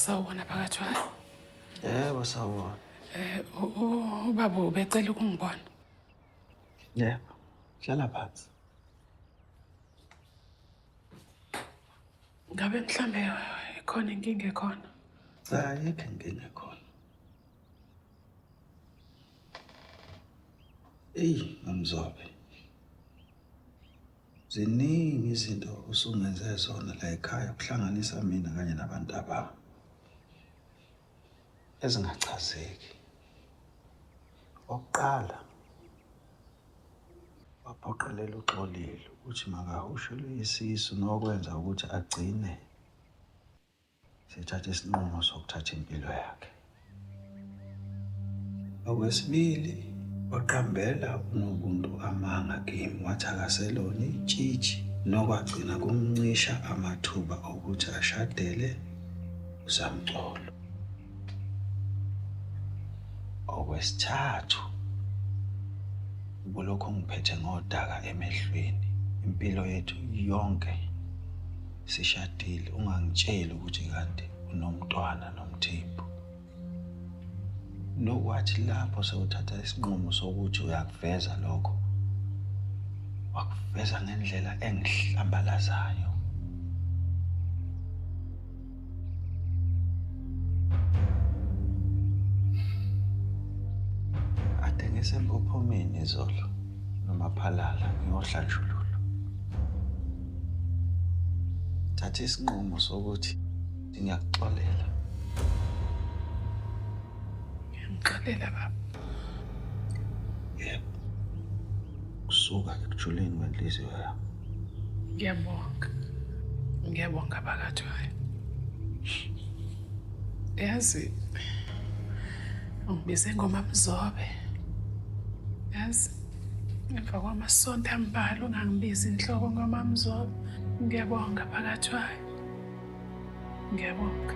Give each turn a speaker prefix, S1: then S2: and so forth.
S1: Sawubona phakathi kwayo.
S2: Yebo sawubona.
S1: Ubaba ubecela ukungibona.
S2: Yebo. Hlala phansi.
S1: Ngabe mhlambe ikhona inkinga ekhona?
S2: Cha, ayikho inkinga ekhona. MamZobe. Ziningi izinto usungenze zona la ekhaya kuhlanganisa mina kanye nabantu abami. Ezingachazeki. Oqala waphoqelela uXolile ukuthi makahushelwe isisu nokwenza ukuthi agcine sethatha isinqumo sokuthatha impilo yakhe. Okwesibili, waqambela unobuntu amanga kimi wathi akaselona itshitshi nokwagcina kumncisha amathuba okuthi ashadele uSamcolo. Okwesithathu, ubulokhu ngiphethe ngodaka emehlweni impilo yethu yonke sishadile, ungangitsheli ukuthi kanti unomntwana nomthembu. Nokwathi lapho sewuthatha isinqumo sokuthi uyakuveza lokho, wakuveza ngendlela engihlambalazayo. Ade ngisempophomeni izolo nomaphalala ngiyohlanjululwa. Thatha isinqumo sokuthi ngiyakuxolela.
S1: Ngixolela baba.
S2: Yebo. Kusuka ekujuleni kwenhliziyo yami.
S1: Ngiyabonga. Ngiyabonga phakathi kwayo. Yazi ungibize ngoMamZobe. Yazi emva kwamasonto ambalwa ungangibizi inhloko ngoMamZobe. Ngiyabonga phakathi kwayo. Ngiyabonga.